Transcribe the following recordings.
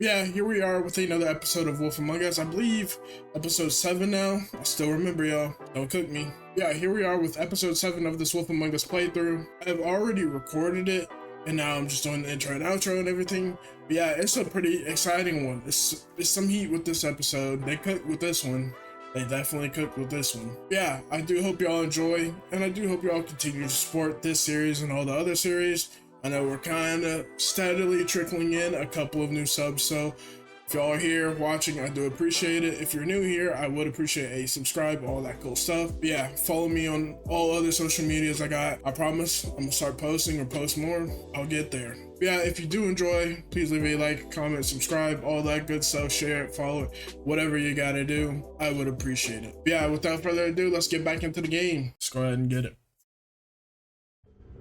Yeah, here we are with another episode of Wolf Among Us. I believe episode 7 now. I still remember, y'all. Don't cook me. Yeah, here we are with episode 7 of this Wolf Among Us playthrough. I've already recorded it, and now I'm just doing the intro and outro and everything. But yeah, it's a pretty exciting one. It's some heat with this episode. They cooked with this one. They definitely cooked with this one. Yeah, I do hope y'all enjoy, and I do hope y'all continue to support this series and all the other series. I know we're kind of steadily trickling in a couple of new subs, so if y'all are here watching, I do appreciate it. If you're new here, I would appreciate a subscribe, all that cool stuff. But yeah, follow me on all other social medias I got. I promise I'm gonna start posting or post more. I'll get there. But yeah, if you do enjoy, please leave a like, comment, subscribe, all that good stuff. Share it, follow it, whatever you gotta do. I would appreciate it. But yeah, without further ado, let's get back into the game. Let's go ahead and get it.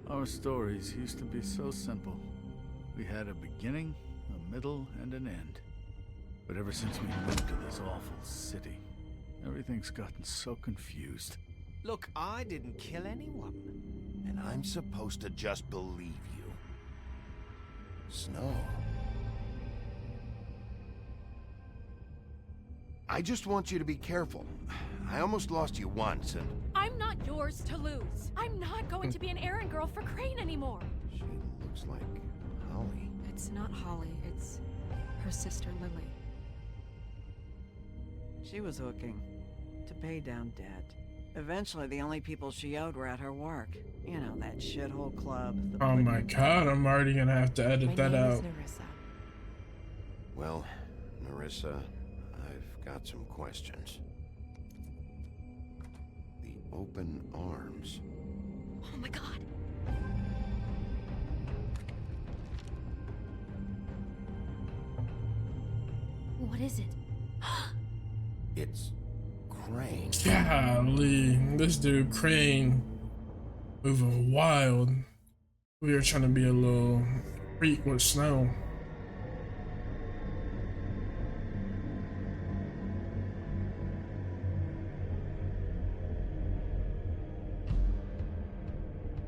Our stories used to be so simple. We had a beginning, a middle, and an end. But ever since we moved to this awful city, everything's gotten so confused. Look, I didn't kill anyone. And I'm supposed to just believe you. Snow. I just want you to be careful. I almost lost you once, and... I'm not yours to lose. I'm not going to be an errand girl for Crane anymore. She looks like Holly. It's not Holly, it's her sister Lily. She was hooking to pay down debt. Eventually, the only people she owed were at her work. You know, that shithole club. Oh my god, I'm already gonna have to edit that out. Well, Narissa, I've got some questions. The open arms. Oh my god. What is it? It's Crane. Golly, this dude Crane moving wild. We were trying to be a little freak with Snow.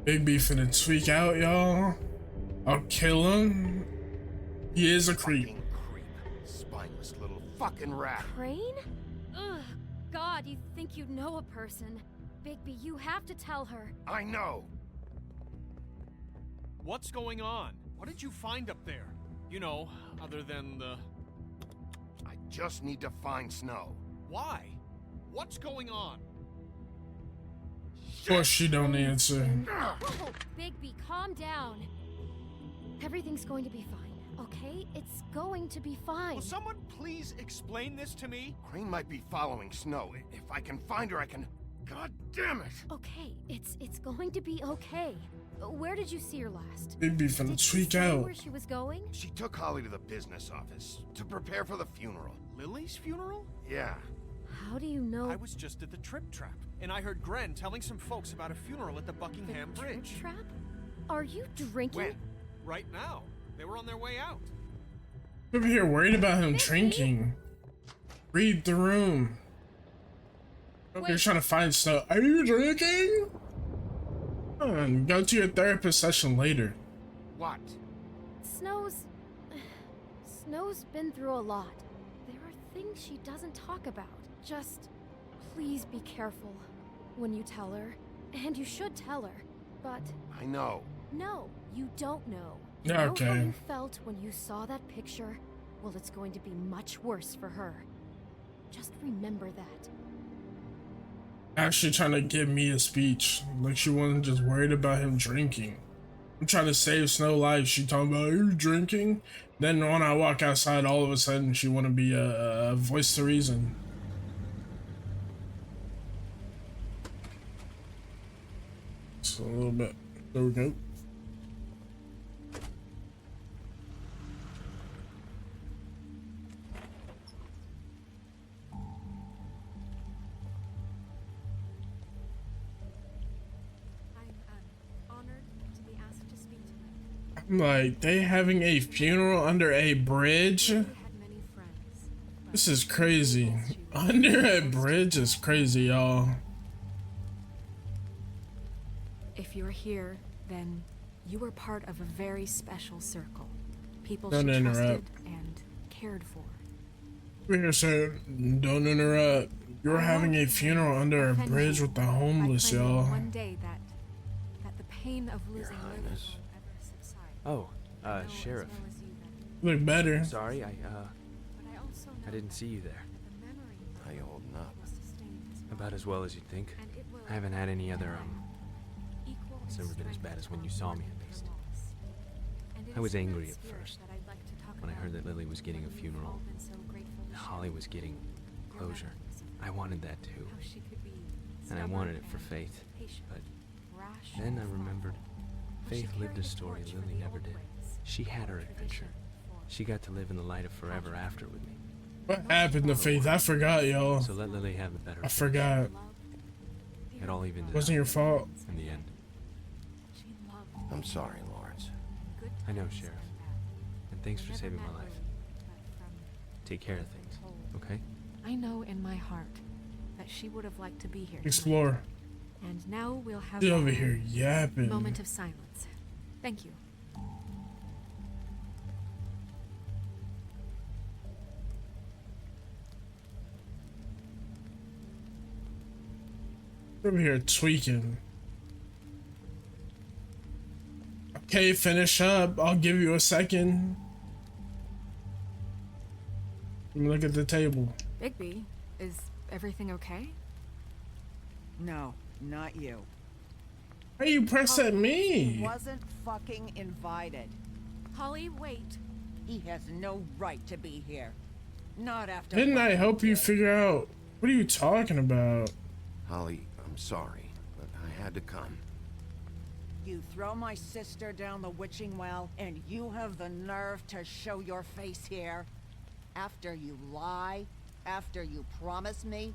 Bigby finna tweak out, y'all. I'll kill him. He is a creep. Fucking creep. Spineless little fucking rat. Crane? Ugh. God, you think you know a person. Bigby, you have to tell her. I know. What's going on? What did you find up there? You know, other than the... I just need to find Snow. Why? What's going on? Of course she don't answer. Whoa, Bigby, calm down. Everything's going to be fine, okay? It's going to be fine. Will someone please explain this to me? Crane might be following Snow. If I can find her, I can... God damn it! Okay, it's going to be okay. Where did you see her last? Bigby finna Did she tweak say out. where she was going? She took Holly to the business office to prepare for the funeral. Lily's funeral? Yeah. How do you know? I was just at the Trip Trap, and I heard Gren telling some folks about a funeral at the Buckingham the Bridge. Trip trap? Are you drinking? When? Right now. They were on their way out. Over here worried about him drinking. Read the room. Over here trying to find Snow. Are you drinking? Go to your therapist session later. What? Snow's been through a lot. There are things she doesn't talk about. Just please be careful when you tell her. And you should tell her. But I know. no, you don't know. Okay. Know how you felt when you saw that picture? Well, it's going to be much worse for her. Just remember that. Actually trying to give me a speech. Like she wasn't just worried about him drinking. I'm trying to save Snow life. She talking about, are you drinking? Then when I walk outside, all of a sudden she want to be a voice to reason. So a little bit. There we go. Like, they having a funeral under a bridge? This is crazy. Under a bridge is crazy, y'all. If you're here, then you were part of a very special circle. People Don't she interrupt. trusted and cared for. Here, sir, don't interrupt. You're having a funeral under a bridge with the homeless, y'all. One day that the pain of losing Lily will Highness. ever subside. Oh, I know as Sheriff. well as you that- Look better. Sorry, but I also know I didn't see you there. that the memory How you holding up? will sustain his About as well as you'd think. and it will I haven't had any other, equal it's in never been as strength bad as when to you saw me, offset at least. their loss. And it I is was in angry that at spirit first, that I'd like to talk when I about heard that Lily was getting a when we've funeral, all been so grateful and to Holly share was getting your closure. memories of I wanted that too. how she could be And I wanted it for stubborn Faith. and patient, But rash then I and remembered thoughtful. But she Faith lived carried a the story torch for Lily the never old did. ways, She had her adventure. tradition for She got to live in the light of forever after with me. What happened to Faith? I forgot, y'all. So let Lily have a better I finish. forgot. love. It all evened out Wasn't your fault. in the end. She loved I'm sorry, Lawrence. good I know, times Sheriff. and bad. And thanks I for never saving met my life. Lily, but from Take care of things, okay? I know in my heart that she would have liked to be here. tonight. Explore. And now we'll have She's over a here yapping. moment of silence. Thank you. Over here tweaking. Okay, finish up. I'll give you a second. Let me look at the table. Bigby, is everything okay? No, not you. Why you press at He me? wasn't fucking invited. Holly, wait. He has no right to be here. Not after. Didn't what I he help you did. figure out? What are you talking about? Holly, I'm sorry, but I had to come. You throw my sister down the witching well, and you have the nerve to show your face here? After you lie? After you promise me?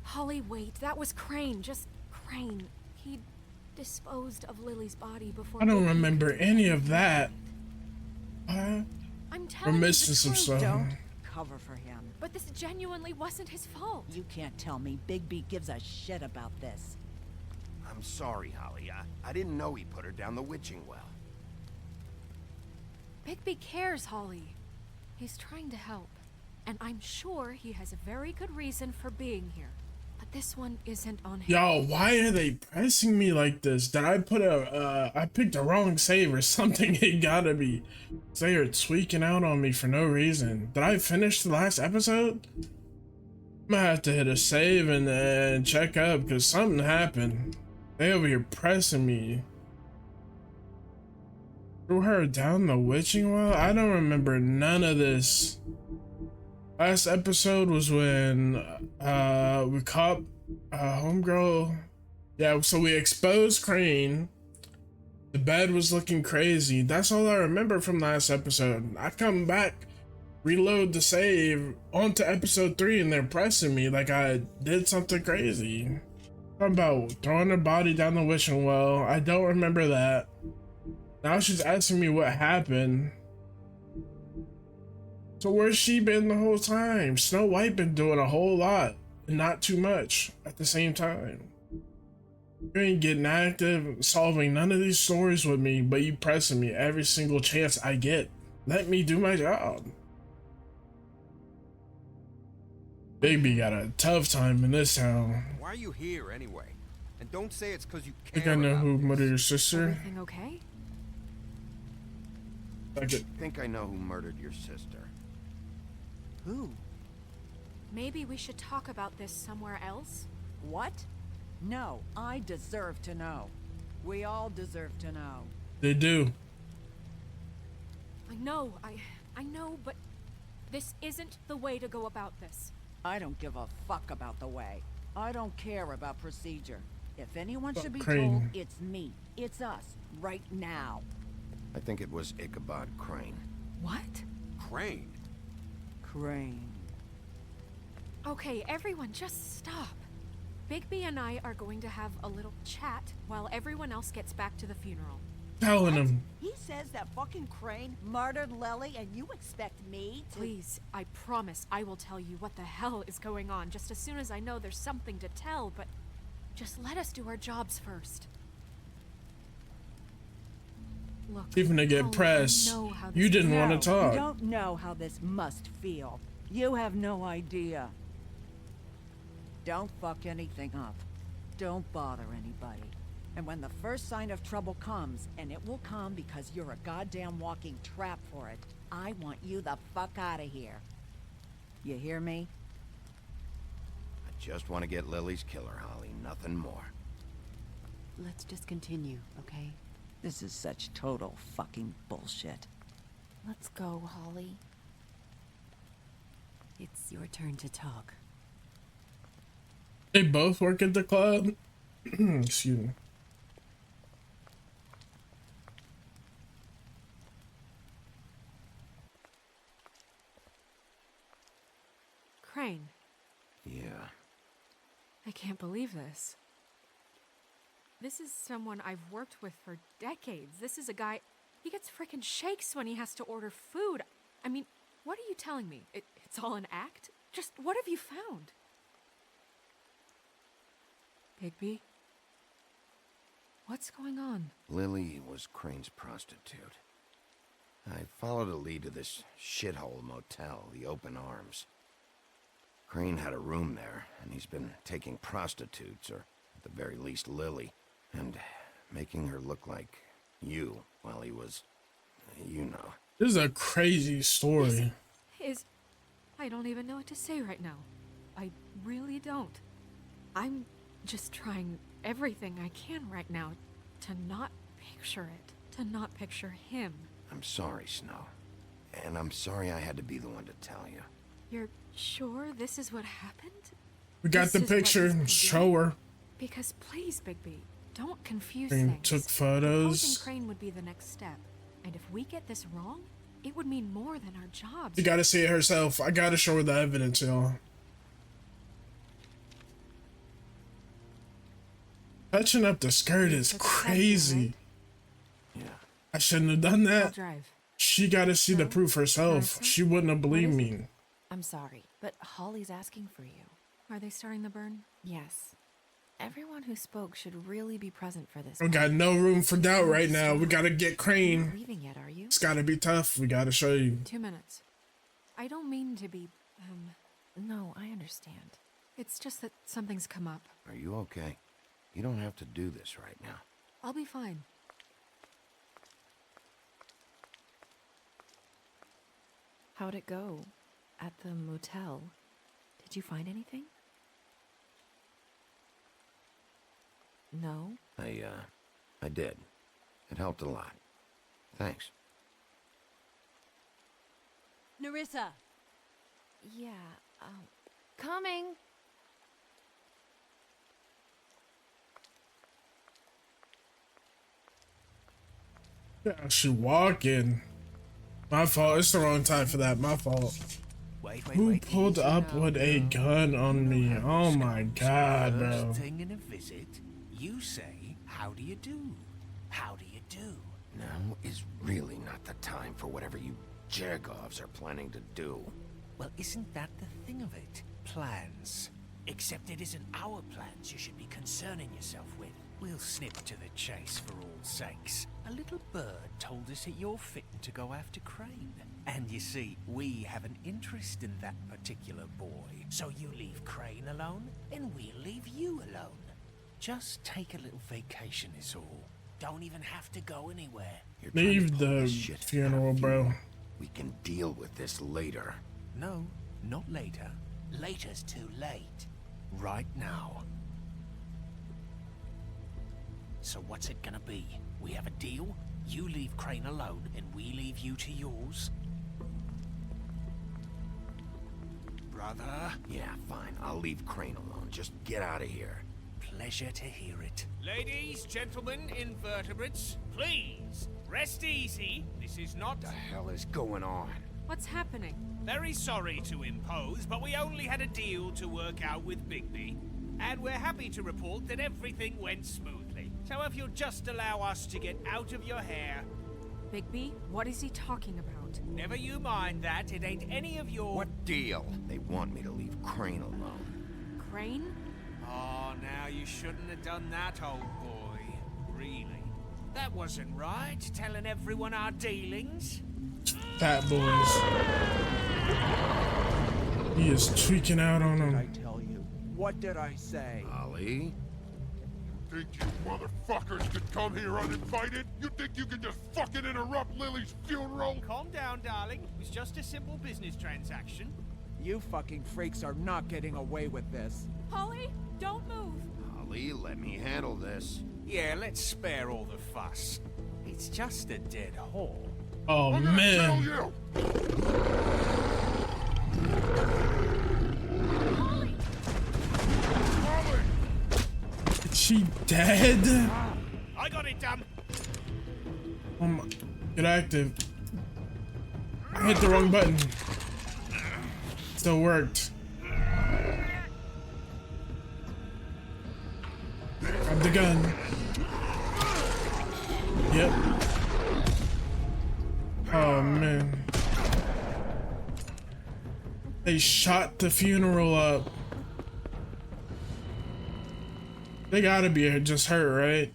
Holly, wait. That was Crane. Just Crane. He disposed of Lily's body before. I don't Bigby remember could any do of that. What? I'm We're telling you missing the some truth. stuff. Don't cover for him. But this genuinely wasn't his fault. You can't tell me Bigby gives a shit about this. I'm sorry, Holly. I didn't know he put her down the witching well. Bigby cares, Holly. He's trying to help. And I'm sure he has a very good reason for being here. But this one isn't on him. Yo, why are they pressing me like this? Did I put I picked the wrong save or something? It gotta be. They are tweaking out on me for no reason. Did I finish the last episode? I'm gonna have to hit a save and check up because something happened. They over here pressing me. Threw her down the witching well? I don't remember none of this. Last episode was when we caught homegirl. Yeah, so we exposed Crane. The bed was looking crazy. That's all I remember from last episode. I come back, reload the save onto episode 3, and they're pressing me like I did something crazy. Talking about throwing her body down the wishing well. I don't remember that. Now she's asking me what happened. So where's she been the whole time? Snow White been doing a whole lot and not too much at the same time. You ain't getting active, solving none of these stories with me, but you pressing me every single chance I get. Let me do my job. Bigby got a tough time in this town. Why are you here anyway? And don't say it's because you I care think I know about who this. murdered your sister. Everything okay? Like it. I think I know who murdered your sister. Who? Maybe we should talk about this somewhere else? What? No, I deserve to know. We all deserve to know. They do. I know, but this isn't the way to go about this. I don't give a fuck about the way. I don't care about procedure. If anyone Fuck should be Crane. told, it's me. It's us. Right now. I think it was Ichabod Crane. What? Crane. Crane. Okay, everyone, just stop. Bigby and I are going to have a little chat while everyone else gets back to the funeral. Telling him. He says that fucking Crane murdered Lily and you expect me to— Please, I promise I will tell you what the hell is going on just as soon as I know there's something to tell, but just let us do our jobs first. Look, Even to get Holly, I pressed. know how You this didn't want to You talk. don't know how this must feel. You have no idea. Don't fuck anything up. Don't bother anybody. And when the first sign of trouble comes, and it will come because you're a goddamn walking trap for it, I want you the fuck out of here. You hear me? I just want to get Lily's killer, Holly. Nothing more. Let's just continue, okay? This is such total fucking bullshit. Let's go, Holly. It's your turn to talk. They both work at the club. Excuse me. Crane, Yeah. I can't believe this. This is someone I've worked with for decades. This is a guy, he gets frickin' shakes when he has to order food. I mean, what are you telling me? It's all an act? Just what have you found? Bigby? What's going on? Lily was Crane's prostitute. I followed a lead to this shithole motel, the Open Arms. Crane had a room there, and he's been taking prostitutes, or at the very least Lily, and making her look like you while he was, you know. This is a crazy story. I don't even know what to say right now. I really don't. I'm just trying everything I can right now to not picture it, to not picture him. I'm sorry, Snow. And I'm sorry I had to be the one to tell you. You're sure this is what happened? We got This the is what picture. he's been Show her. Because please, Bigby, don't confuse Crane things. took Proposing photos. Crane would be the next step. And if we get this wrong, it would mean more than our jobs. You gotta see it herself. I gotta show her the evidence, y'all. Touching up the skirt is Took a selfie, crazy. right? Yeah. I shouldn't have done I'll that. drive. She gotta see the No? proof herself. Melissa? She wouldn't have believed What is me. I'm sorry, but Holly's asking for you. Are they starting the burn? Yes. Everyone who spoke should really be present for this. We got no room for doubt right now. We gotta get You're not Crane. leaving yet, are you? It's gotta be tough. We gotta show you. 2 minutes. I don't mean to be, No, I understand. it's just that something's come up. Are you okay? You don't have to do this right now. I'll be fine. How'd it go? At the motel? Did you find anything? No? I did. It helped a lot. Thanks. Nerissa! Yeah, coming! Yeah, she walking. My fault. It's the wrong time for that. My fault. Who pulled up with a gun on me? Oh my god, bro. First thing in a visit, you say, "How do you do? How do you do?" Now is really not the time for whatever you Jergovs are planning to do. Well, isn't that the thing of it? Plans. Except it isn't our plans you should be concerning yourself with. We'll snip to the chase for all sakes. A little bird told us that you're fitting to go after Crane. And you see, we have an interest in that particular boy. So you leave Crane alone, and we'll leave you alone. Just take a little vacation is all. Don't even have to go anywhere. You're trying to Leave pull the this shit at a funeral, bro. We can deal with this later. No, not later. Later's too late. Right now. So what's it gonna be? We have a deal? You leave Crane alone, and we leave you to yours? Brother? Yeah, fine. I'll leave Crane alone. Just get out of here. Pleasure to hear it. Ladies, gentlemen, invertebrates, please, rest easy. This is not... What the hell is going on? What's happening? Very sorry to impose, but we only had a deal to work out with Bigby. And we're happy to report that everything went smoothly. So if you'll just allow us to get out of your hair... Bigby, what is he talking about? Never you mind that, it ain't any of your... What deal? They want me to leave Crane alone. Crane? Oh, now you shouldn't have done that, old boy. Really. That wasn't right, telling everyone our dealings. Fat boys. He is tweaking out on What did I him. tell you? What did I say? Ollie? Think you motherfuckers could come here uninvited? You think you can just fucking interrupt Lily's funeral? Calm down, darling. It was just a simple business transaction. You fucking freaks are not getting away with this. Holly, don't move. Ollie, let me handle this. Yeah, let's spare all the fuss. It's just a dead hole. Oh I'm gonna tell man. you! Holly! Ollie! Is she dead? I got it done. Oh my. Get active. I hit the wrong button. Still worked. Grab the gun. Yep. Oh man. They shot the funeral up. They gotta be just her, right?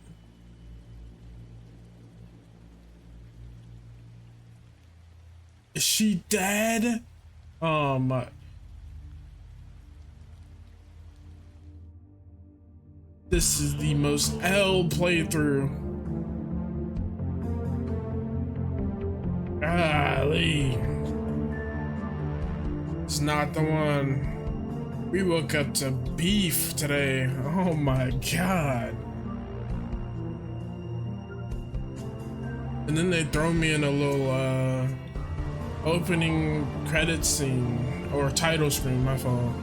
Is she dead? Oh my. This is the most L playthrough. Golly. It's not the one. We woke up to beef today. Oh my god. And then they throw me in a little opening credit scene or title screen, my fault.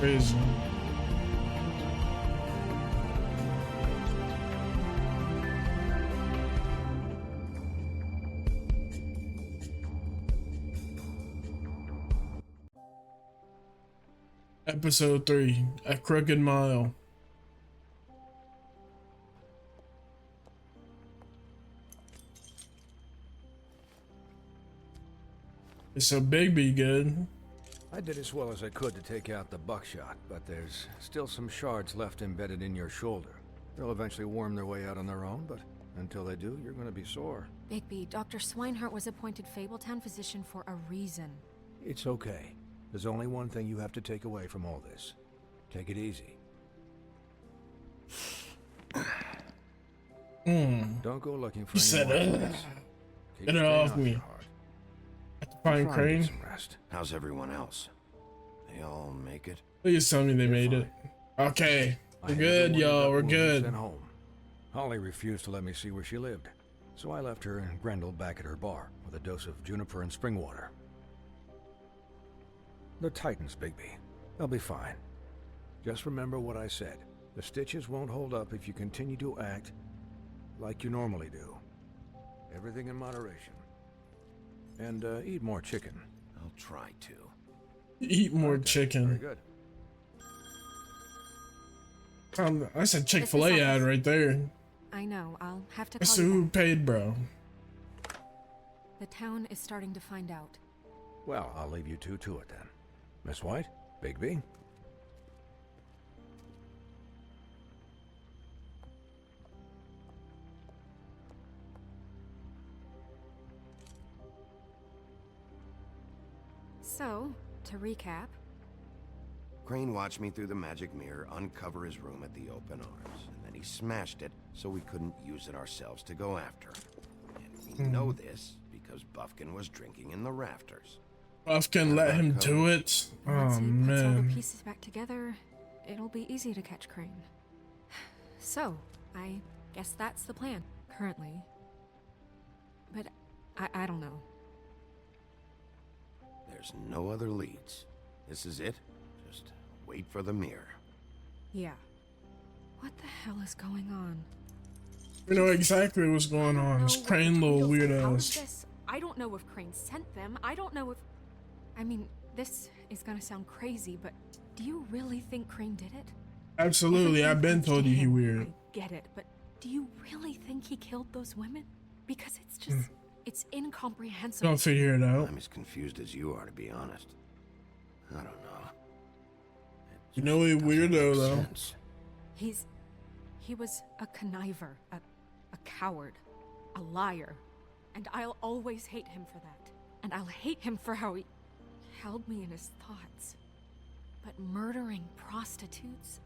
Crazy. Episode 3, A Crooked Mile. So Bigby good. I did as well as I could to take out the buckshot, but there's still some shards left embedded in your shoulder. They'll eventually worm their way out on their own, but until they do, you're gonna be sore. Bigby, Dr. Swinehart was appointed Fabletown physician for a reason. It's okay. There's only one thing you have to take away from all this. Take it easy. Don't go looking for He said, get it off me. Fine, Crane. How's everyone else? They all make it? Please tell me they made it. Okay, we're good, y'all. We're good. Home. Holly refused to let me see where she lived, so I left her and Grendel back at her bar with a dose of juniper and spring water. They're Titans, Bigby. They'll be fine. Just remember what I said. The stitches won't hold up if you continue to act like you normally do. Everything in moderation. And eat more chicken. I'll try to. Eat more chicken. Very good. That's a Chick-fil-A ad right there. I know, I'll have to That's call you who back. paid, bro. The town is starting to find out. Well, I'll leave you two to it then. Miss White, Bigby. So, to recap. Crane watched me through the magic mirror uncover his room at the open arms, and then he smashed it so we couldn't use it ourselves to go after him. And we know this because Buffkin was drinking in the rafters. Buffkin let him do it? Once Oh, he puts all the man. pieces back together, it'll be easy to catch Crane. So, I guess that's the plan, currently. But I don't know. There's no other leads. This is it. Just wait for the mirror. Yeah. What the hell is going on? We know exactly what's going on. It's Crane little weirdos. I don't know if Crane sent them. I don't know if... I mean, this is gonna sound crazy, but do you really think Crane did it? Absolutely, I've been told you he weird. I get it, but do you really think he killed those women? Because it's just... It's incomprehensible. Don't figure it out. I'm as confused as you are, to be honest. I don't know. You know he weirdo though. He's he was a conniver, a coward, a liar. And I'll always hate him for that. And I'll hate him for how he held me in his thoughts. But murdering prostitutes?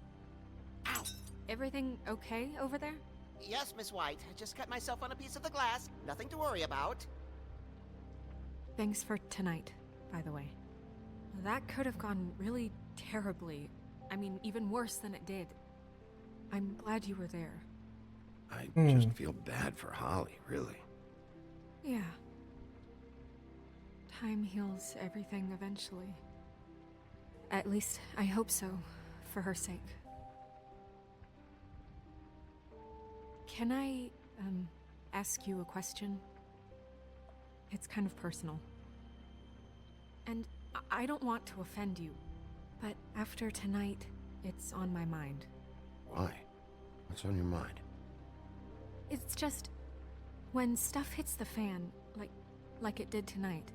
Ow! Everything okay over there? Yes, Miss White. I just cut myself on a piece of the glass. Nothing to worry about. Thanks for tonight, by the way. That could have gone really terribly. I mean, even worse than it did. I'm glad you were there. I just feel bad for Holly, really. Yeah. Time heals everything eventually. At least, I hope so, for her sake. Can I, ask you a question? It's kind of personal. And I don't want to offend you, but after tonight, it's on my mind. Why? What's on your mind? It's just, when stuff hits the fan, like it did tonight,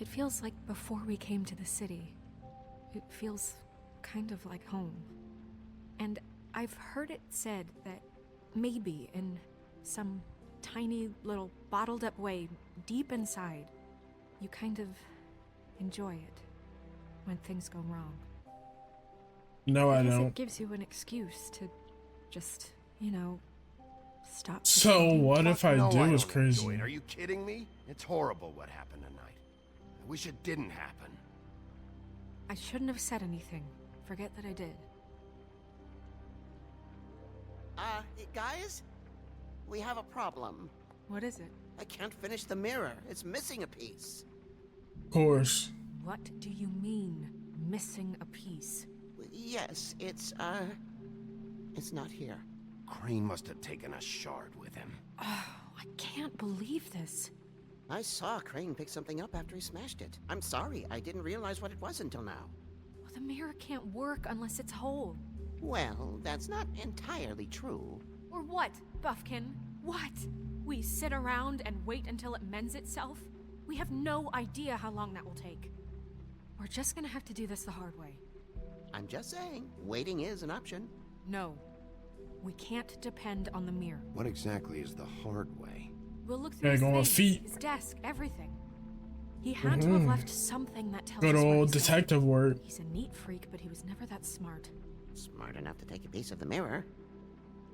it feels like before we came to the city. It feels kind of like home. And I've heard it said that maybe in some tiny little bottled up way deep inside, you kind of enjoy it when things go wrong. No, I Because don't. it gives you an excuse to just, stop. So what if I do is crazy? Are you kidding me? It's horrible what happened tonight. I wish it didn't happen. I shouldn't have said anything. Forget that I did. Guys? We have a problem. What is it? I can't finish the mirror. It's missing a piece. Of course. What do you mean, missing a piece? Yes, it's not here. Crane must have taken a shard with him. Oh, I can't believe this. I saw Crane pick something up after he smashed it. I'm sorry, I didn't realize what it was until now. Well, the mirror can't work unless it's whole. Well, that's not entirely true. Or what, Buffkin? What? We sit around and wait until it mends itself? We have no idea how long that will take. We're just gonna have to do this the hard way. I'm just saying, waiting is an option. No. We can't depend on the mirror. What exactly is the hard way? We'll look through Yeah, his go on things, feet. his desk, everything. He had to have left something that tells Good us where old he's going. detective work. He's a neat freak, but he was never that smart. Smart enough to take a piece of the mirror.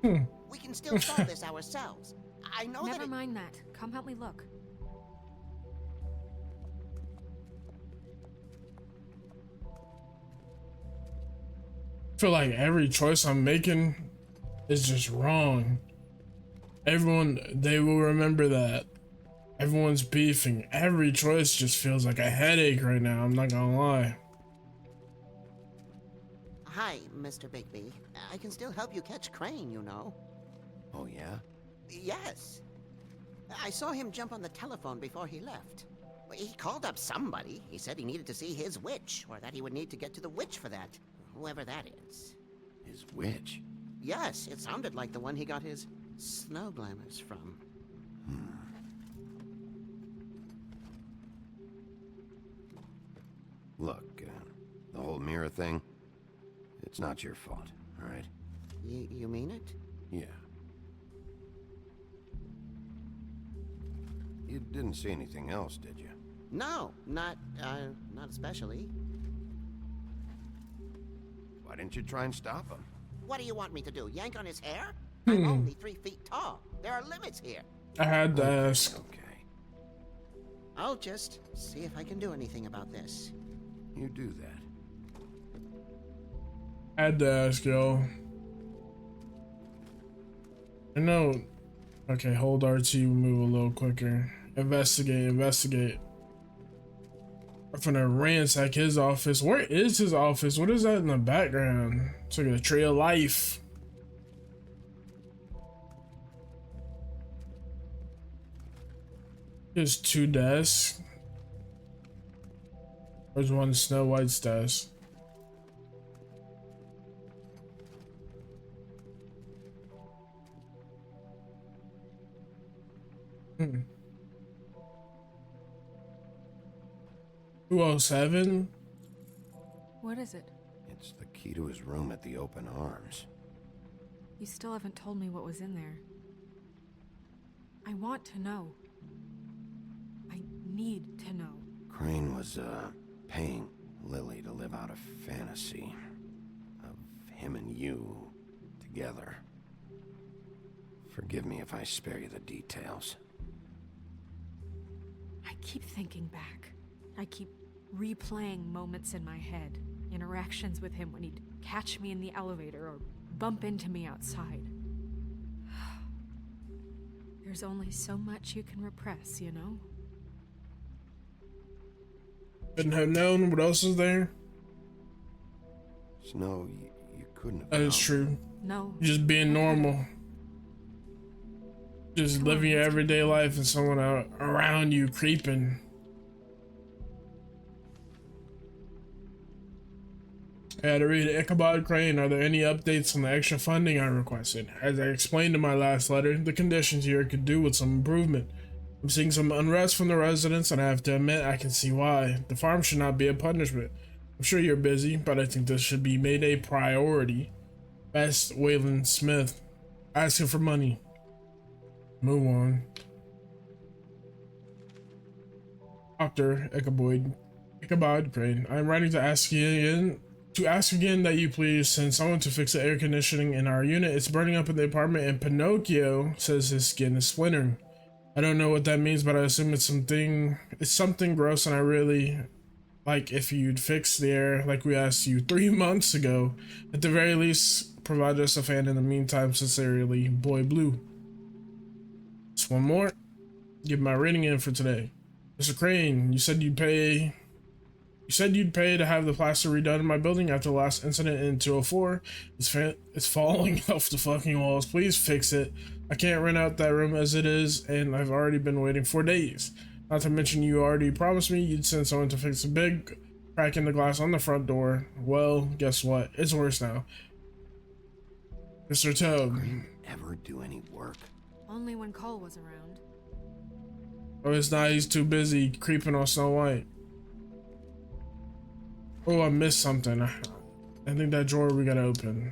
Hmm. We can still solve this ourselves. I know Never that mind that. Come help me look. I feel like every choice I'm making is just wrong. Everyone, they will remember that. Everyone's beefing. Every choice just feels like a headache right now. I'm not gonna lie. Hi, Mr. Bigby. I can still help you catch Crane, you know. Oh, yeah? Yes. I saw him jump on the telephone before he left. He called up somebody. He said he needed to see his witch, or that he would need to get to the witch for that. Whoever that is. His witch? Yes, it sounded like the one he got his snow glamours from. Look, the whole mirror thing, it's not your fault, all right? You mean it? Yeah. You didn't see anything else, did you? No, not especially. Why didn't you try and stop him? What do you want me to do, yank on his hair? I'm only 3 feet tall. There are limits here. I had to ask. Okay. I'll just see if I can do anything about this. You do that. I had to ask, yo. I know. Okay, hold RT, move a little quicker. Investigate. I'm finna ransack his office. Where is his office? What is that in the background? It's like a tree of life. There's 2 desks. There's one Snow White's desk. Hmm. 207? What is it? It's the key to his room at the open arms. You still haven't told me what was in there. I want to know. I need to know. Crane was, paying Lily to live out a fantasy of him and you together. Forgive me if I spare you the details. I keep thinking back. I keep replaying moments in my head. Interactions with him when he'd catch me in the elevator or bump into me outside. There's only so much you can repress, you know? Couldn't have known what else is there. Snow, you couldn't have. That is true. No. Just being normal. Just living your everyday life and someone around you creeping. I had to read Ichabod Crane. Are there any updates on the extra funding I requested? As I explained in my last letter, the conditions here could do with some improvement. I'm seeing some unrest from the residents, and I have to admit I can see why. The farm should not be a punishment. I'm sure you're busy, but I think this should be made a priority. Best, Wayland Smith. Asking for money. Move on. Dr. Ichabod Crane. I'm writing to ask again that you please send someone to fix the air conditioning in our unit. It's burning up in the apartment, and Pinocchio says his skin is splintering. I don't know what that means, but I assume it's something gross, and I really like if you'd fix the air like we asked you 3 months ago. At the very least, provide us a fan in the meantime. Sincerely, Boy Blue. Just one more. Give my reading in for today. Mr. Crane, you said you'd pay to have the plaster redone in my building after the last incident in 204. It's falling off the fucking walls. Please fix it. I can't rent out that room as it is, and I've already been waiting for days. Not to mention you already promised me you'd send someone to fix a big crack in the glass on the front door. Well, guess what? It's worse now. Mr. Toad. Ever do any work? Only when Cole was around. Oh, it's not. He's too busy creeping on Snow White. Oh, I missed something. I think that drawer we gotta open.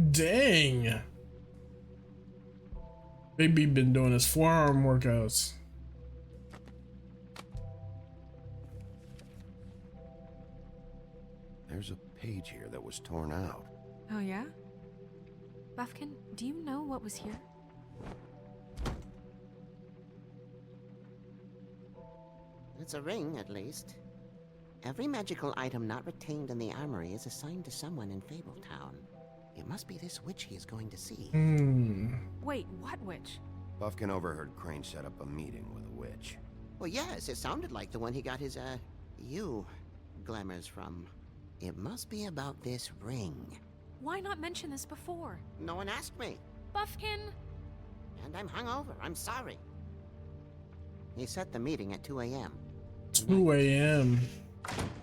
Dang. Bigby been doing his forearm workouts. There's a page here that was torn out. Oh yeah? Buffkin, do you know what was here? It's a ring, at least. Every magical item not retained in the armory is assigned to someone in Fabletown. It must be this witch he is going to see. Wait, what witch? Buffkin overheard Crane set up a meeting with a witch. Well, yes, it sounded like the one he got his, glamours from. It must be about this ring. Why not mention this before? No one asked me. Buffkin! And I'm hungover. I'm sorry. He set the meeting at 2 a.m. 2 a.m.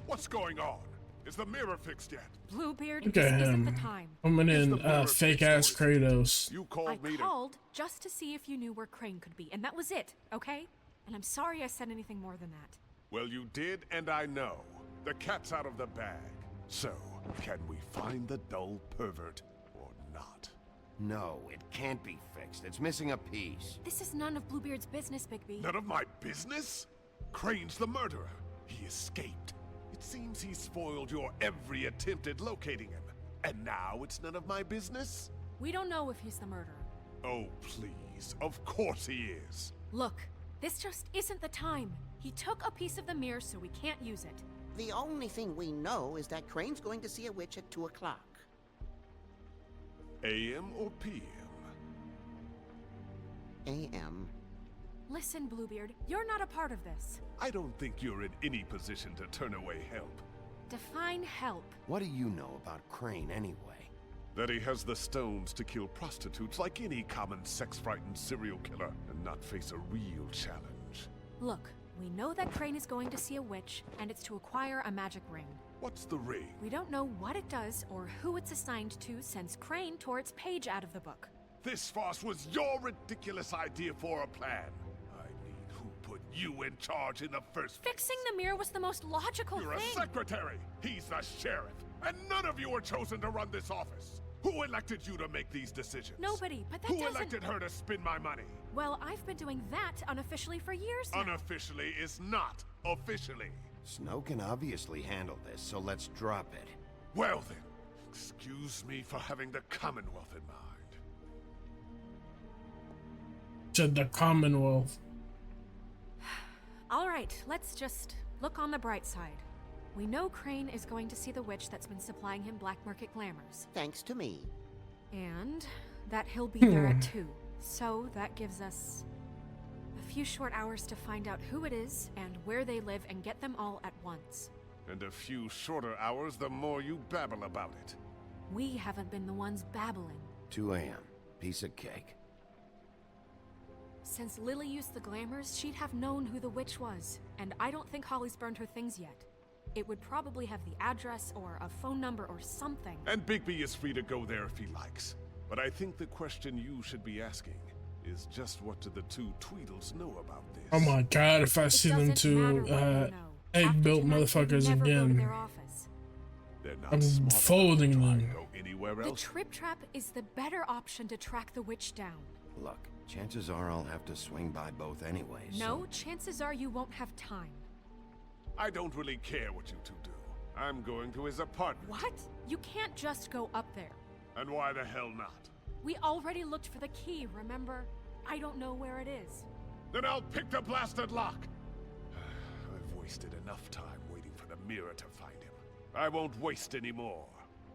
What's going on? Is the mirror fixed yet? Bluebeard, Look this at isn't him. the time. Coming in, fake-ass Kratos. You called I me called just to see if you knew where Crane could be, and that was it, okay? And I'm sorry I said anything more than that. Well, you did, and I know. The cat's out of the bag. So, can we find the dull pervert or not? No, it can't be fixed. It's missing a piece. This is none of Bluebeard's business, Bigby. None of my business? Crane's the murderer. He escaped. It seems he spoiled your every attempt at locating him. And now it's none of my business? We don't know if he's the murderer. Oh, please. Of course he is. Look, this just isn't the time. He took a piece of the mirror, so we can't use it. The only thing we know is that Crane's going to see a witch at 2 o'clock. AM or PM? AM. Listen, Bluebeard, you're not a part of this. I don't think you're in any position to turn away help. Define help. What do you know about Crane anyway? That he has the stones to kill prostitutes like any common sex-frightened serial killer and not face a real challenge. Look, we know that Crane is going to see a witch, and it's to acquire a magic ring. What's the ring? We don't know what it does or who it's assigned to since Crane tore its page out of the book. This farce was your ridiculous idea for a plan. I mean, who put you in charge in the first place? Fixing the mirror was the most logical You're thing. a secretary. He's the sheriff. And none of you were chosen to run this office. Who elected you to make these decisions? Nobody, but that Who doesn't... elected her to spend my money? Well, I've been doing that unofficially for years now. Unofficially is not officially. Snow can obviously handle this, so let's drop it. Well then, excuse me for having the Commonwealth in mind. To the Commonwealth. All right, let's just look on the bright side. We know Crane is going to see the witch that's been supplying him black market glamours. Thanks to me. And that he'll be there at 2. So that gives us a few short hours to find out who it is and where they live and get them all at once. And a few shorter hours the more you babble about it. We haven't been the ones babbling. 2 a.m. Piece of cake. Since Lily used the glamours, she'd have known who the witch was. And I don't think Holly's burned her things yet. It would probably have the address or a phone number or something. And Bigby is free to go there if he likes. But I think the question you should be asking is just what do the 2 Tweedles know about this? Oh my god, if I see them 2 egg-built motherfuckers again, I'm folding them. The trip trap is the better option to track the witch down. Look, chances are I'll have to swing by both anyways. No, chances are you won't have time. I don't really care what you 2 do. I'm going to his apartment. What? You can't just go up there. And why the hell not? We already looked for the key, remember? I don't know where it is. Then I'll pick the blasted lock. I've wasted enough time waiting for the mirror to find him. I won't waste any more.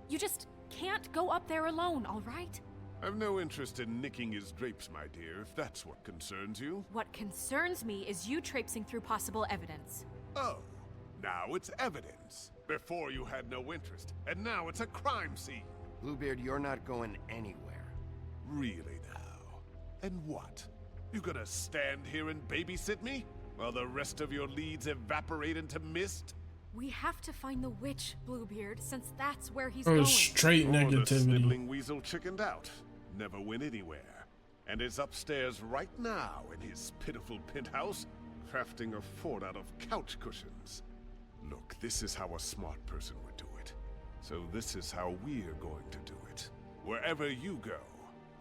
You just can't go up there alone, all right? I've no interest in nicking his drapes, my dear, if that's what concerns you. What concerns me is you traipsing through possible evidence. Oh, now it's evidence. Before you had no interest, and now it's a crime scene. Bluebeard, you're not going anywhere. Really now? And what? You gonna stand here and babysit me? While the rest of your leads evaporate into mist? We have to find the witch, Bluebeard, since that's where he's Oh, going. straight Or the negativity. sniveling weasel chickened out. Never went anywhere. And is upstairs right now in his pitiful penthouse, crafting a fort out of couch cushions. Look, this is how a smart person would do it. So this is how we're going to do it. Wherever you go,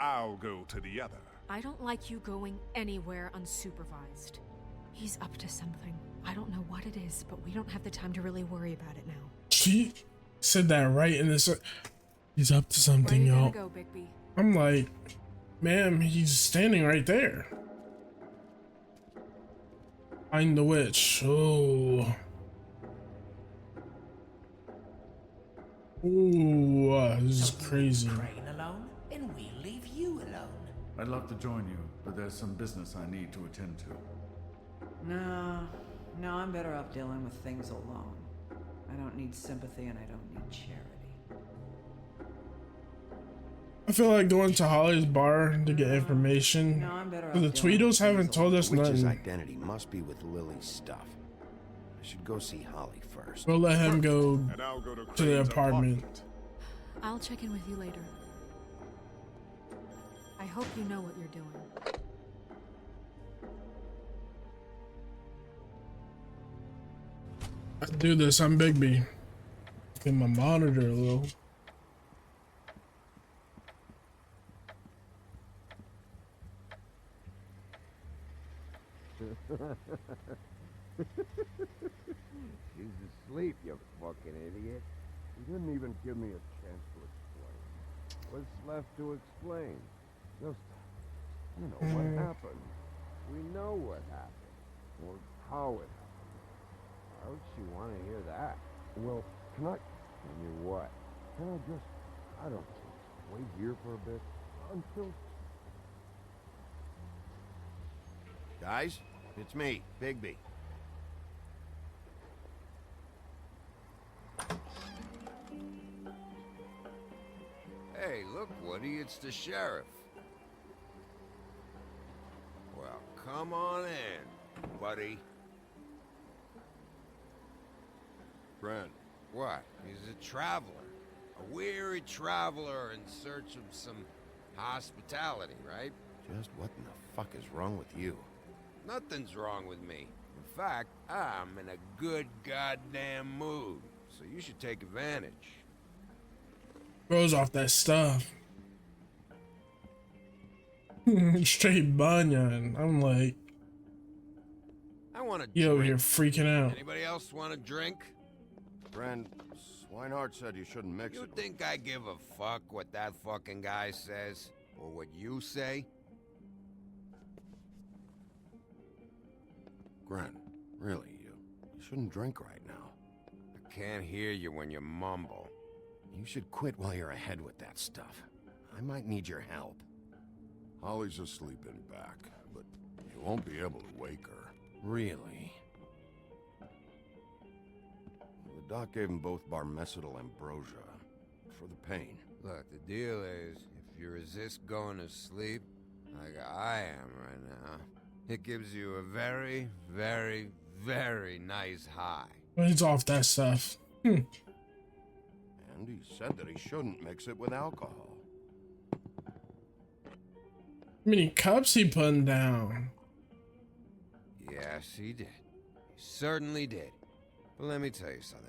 I'll go to the other. I don't like you going anywhere unsupervised. He's up to something. I don't know what it is, but we don't have the time to really worry about it now. She said that right in this. He's up to something, Where are you y'all. gonna go, Bigby? I'm like, ma'am, he's standing right there. Find the witch. Oh. Ooh, this is crazy. Crane alone, and we'll leave you alone. I'd love to join you, but there's some business I need to attend to. No, I'm better off dealing with things alone. I don't need sympathy and I don't need charity. I feel like going to Holly's bar to get information. No, I'm better But the off dealing Tweedles with haven't things told us The witch's nothing. identity must be with Lily's stuff. I should go see Holly first. We'll let him go And I'll go to to the Crane's apartment. I'll check in with you later. I hope you know what you're doing. Let's do this. I'm Bigby. Get my monitor a little. She's asleep, you fucking idiot. You didn't even give me a chance to explain. What's left to explain? Just, you know, what happened. We know what happened. Or how it happened. Why would she want to hear that? Well, can I... Can you what? Can I just... I don't know. Wait here for a bit? Until... Guys, it's me, Bigby. Hey, look, Woody, it's the sheriff. Well, come on in, buddy. Friend. What? He's a traveler. A weary traveler in search of some Hospitality, right? Just what in the fuck is wrong with you? Nothing's wrong with me. In fact, I'm in a good goddamn mood. So you should take advantage. Goes off that stuff. Straight banyan. I'm like, I want to you over here freaking out. Anybody else want a drink? Friend, Swinehart said you shouldn't mix You it. think I give a fuck what that fucking guy says? Or what you say? Gren, really, you shouldn't drink right now. I can't hear you when you mumble. You should quit while you're ahead with that stuff. I might need your help. Holly's asleep in back, but you won't be able to wake her. Really? The doc gave them both barmecidal ambrosia for the pain. Look, the deal is, if you resist going to sleep, like I am right now, it gives you a very, very, very nice high. He's off that stuff. And he said that he shouldn't mix it with alcohol. How many cups he putting down? Yes, he did. He certainly did. But let me tell you something.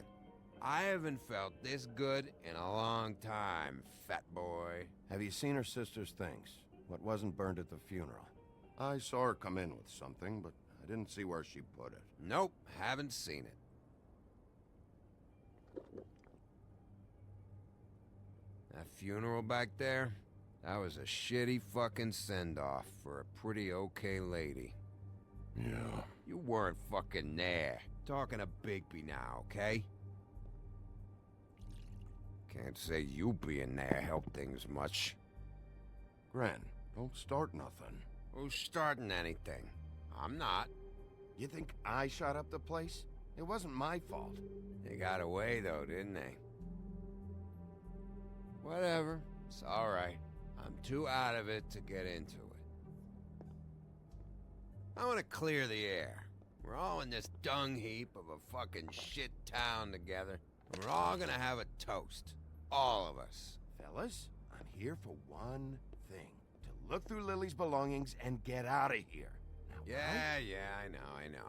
I haven't felt this good in a long time, fat boy. Have you seen her sister's things? What wasn't burned at the funeral? I saw her come in with something, but I didn't see where she put it. Nope, haven't seen it. That funeral back there, that was a shitty fucking send-off for a pretty okay lady. Yeah. You weren't fucking there. Talking to Bigby now, okay? Can't say you being there helped things much. Gren, don't start nothing. Who's starting anything? I'm not. You think I shot up the place? It wasn't my fault. They got away though, didn't they? Whatever. It's alright. I'm too out of it to get into it. I want to clear the air. We're all in this dung heap of a fucking shit town together. And we're all gonna have a toast. All of us. Fellas, I'm here for one thing. To look through Lily's belongings and get out of here. Now, Yeah, I know.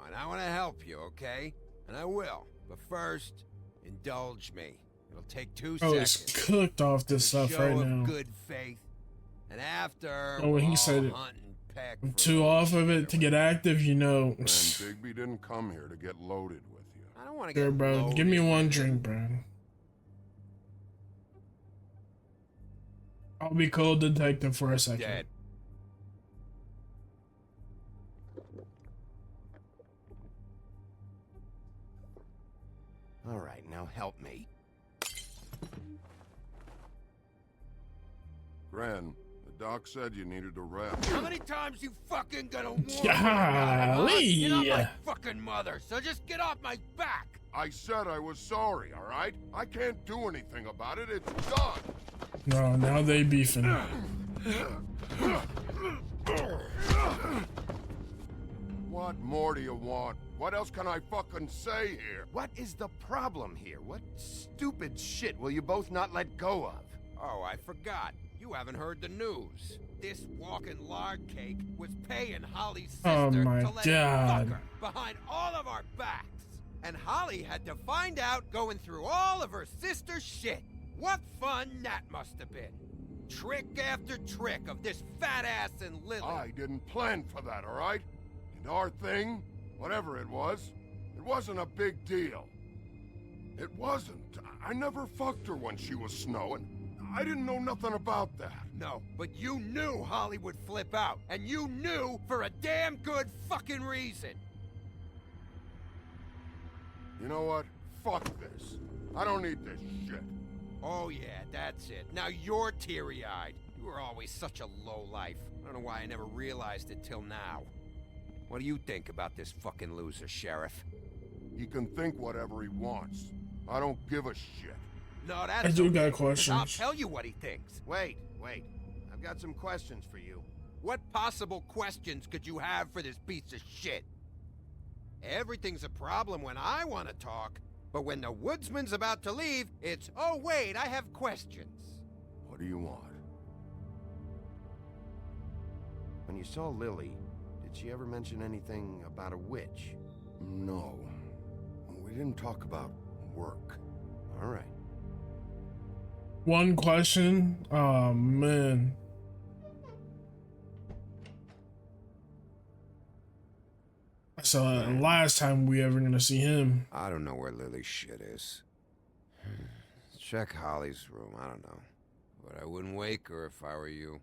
And I want to help you, okay? And I will. But first, indulge me. It'll take 2 Oh, seconds. it's cooked off this stuff Show right of now. good faith. And after, Oh, when he we'll said all it. hunt and peck I'm for too off of it to get active, you know. And Bigby didn't come here to get loaded with you. I don't want to Sure, get bro. loaded. Give me one drink, bro. I'll be cold detective for a second. Dead. All right, now help me. Gren, the doc said you needed to rest. How many times you fucking gonna warn me? Golly. You're not my fucking mother, so just get off my back. I said I was sorry, all right? I can't do anything about it. It's done. No, now they beefing. What more do you want? What else can I fucking say here? What is the problem here? What stupid shit will you both not let go of? Oh, I forgot. You haven't heard the news. This walking lard cake was paying Holly's sister Oh my to let God. him fuck her behind all of our backs. And Holly had to find out going through all of her sister's shit. What fun that must have been. Trick after trick of this fat ass and Lily. I didn't plan for that, all right? And our thing, whatever it wasn't a big deal. It wasn't. I never fucked her when she was snowing. I didn't know nothing about that. No, but you knew Holly would flip out. And you knew for a damn good fucking reason. You know what? Fuck this. I don't need this shit. Oh yeah, that's it. Now you're teary-eyed. You were always such a lowlife. I don't know why I never realized it till now. What do you think about this fucking loser, Sheriff? He can think whatever he wants. I don't give a shit. No, that's I do okay, got 'cause questions. I'll tell you what he thinks. Wait. I've got some questions for you. What possible questions could you have for this piece of shit? Everything's a problem when I want to talk, but when the woodsman's about to leave, it's, oh wait, I have questions. What do you want? When you saw Lily, did she ever mention anything about a witch? No. We didn't talk about work. All right. One question. Oh, man. So last time we ever gonna see him. I don't know where Lily's shit is. Check Holly's room, I don't know. But I wouldn't wake her if I were you.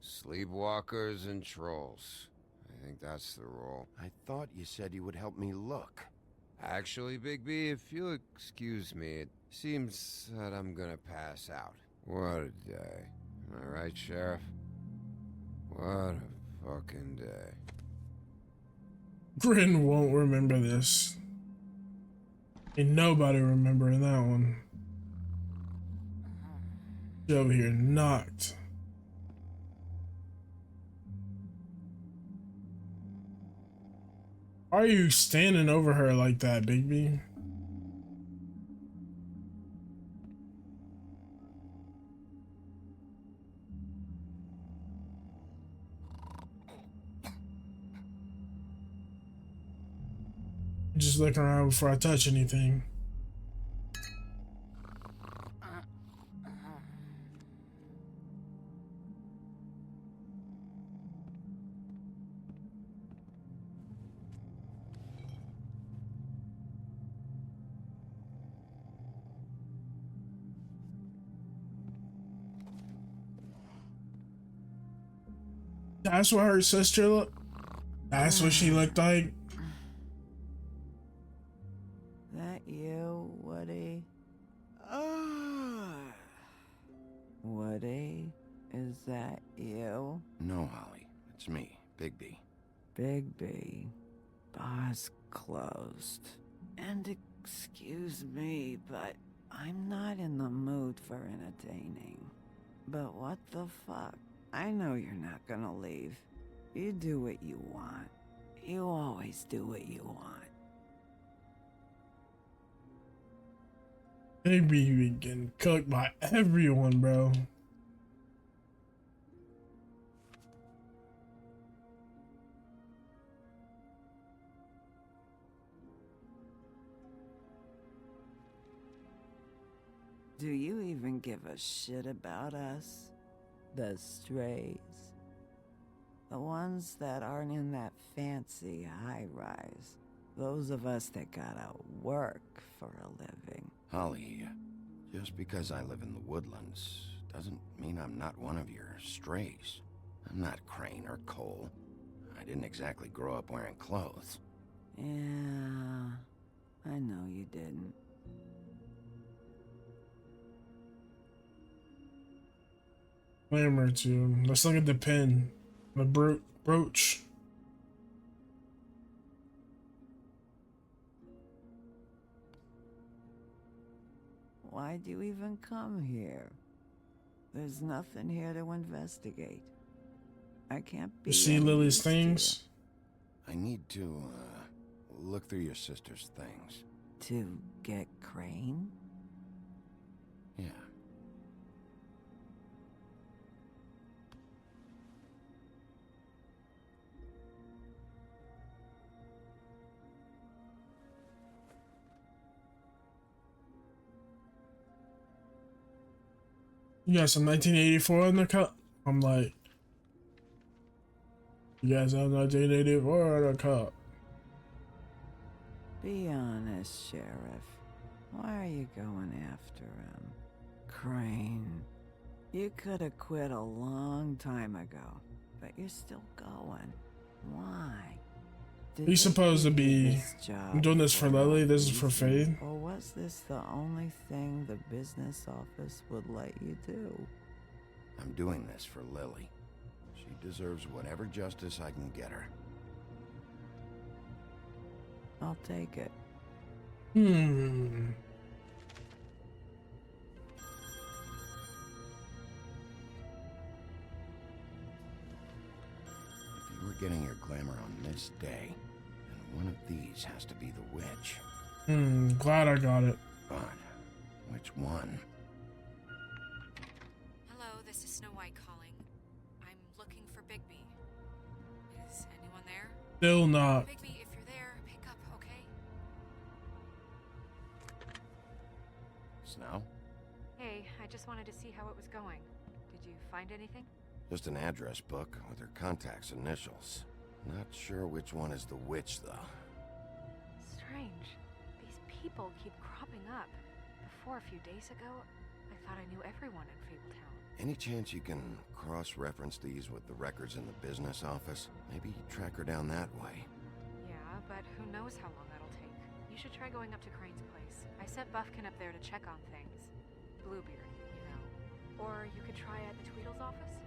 Sleepwalkers and trolls. I think that's the rule. I thought you said you would help me look. Actually, Bigby, if you'll excuse me, it seems that I'm gonna pass out. What a day. Am I right, Sheriff? What a fucking day. Grin won't remember this. Ain't nobody remembering that one. She over here knocked. Why are you standing over her like that, Bigby? Just looking around before I touch anything. That's what her sister looked. That's what she looked like. That you, Woody? Woody? Is that you? No, Holly. It's me, Bigby. Bigby. Bar's closed. And excuse me, but I'm not in the mood for entertaining. But what the fuck? I know you're not gonna leave. You do what you want. You always do what you want. Bigby getting cooked by everyone, bro. Do you even give a shit about us? The strays? The ones that aren't in that fancy high-rise. Those of us that gotta work for a living. Holly, just because I live in the woodlands doesn't mean I'm not one of your strays. I'm not Crane or Cole. I didn't exactly grow up wearing clothes. Yeah, I know you didn't. Glamour too. Let's look at the pin. The brooch. Why'd you even come here? There's nothing here to investigate. I can't be. You see Lily's things? I need to, look through your sister's things. To get Crane? Yeah. You got some 1984 in the cup? I'm like, you guys have 1984 in the cup. Be honest, Sheriff. Why are you going after him? Crane. You could have quit a long time ago, but you're still going. Why? He's supposed to be I'm doing this for Lily, this is for Faye. Or was this the only thing the business office would let you do? I'm doing this for Lily. She deserves whatever justice I can get her. I'll take it. If you were getting your glamour on this day, then one of these has to be the witch. Glad I got it. But which one? Hello, this is Snow White calling. I'm looking Bigby. Is anyone there? Still not. Bigby, if you're there, pick up, okay? Snow? Hey, I just wanted to see how it was going. Did you find anything? Just an address book with her contact's initials. Not sure which one is the witch, though. Strange. These people keep cropping up. Before, a few days ago, I thought I knew everyone in Fabletown. Any chance you can cross-reference these with the records in the business office? Maybe track her down that way. Yeah, but who knows how long that'll take. You should try going up to Crane's place. I sent Buffkin up there to check on things. Bluebeard, you know. Or you could try at the Tweedle's office.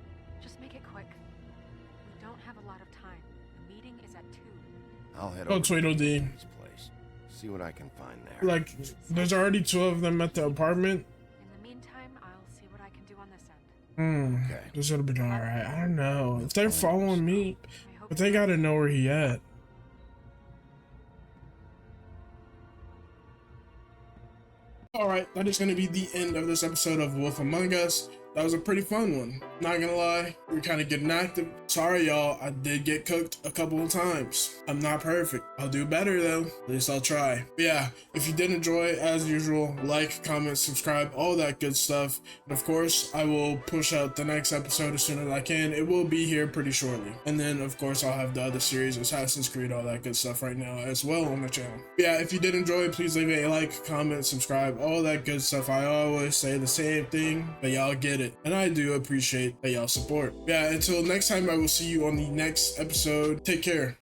Just make it quick. We don't have a lot of time. The meeting is at 2. I'll head Oh, over Tweedledee. to his place. See what I can find there. Like, there's already 2 of them at the apartment. In the meantime, I'll see what I can do on this end. Okay. This would have been alright. I don't know. If they're following me, but they gotta know where he at. Alright, that is going to be the end of this episode of Wolf Among Us. That was a pretty fun one. Not gonna lie, we're kind of getting active. Sorry, y'all. I did get cooked a couple of times. I'm not perfect. I'll do better, though. At least I'll try. But yeah, if you did enjoy, as usual, like, comment, subscribe, all that good stuff. And of course, I will push out the next episode as soon as I can. It will be here pretty shortly. And then, of course, I'll have the other series, Assassin's Creed, all that good stuff right now as well on the channel. But yeah, if you did enjoy, please leave a like, comment, subscribe, all that good stuff. I always say the same thing, but y'all get it. And I do appreciate that y'all support. Yeah, until next time, I will see you on the next episode. Take care.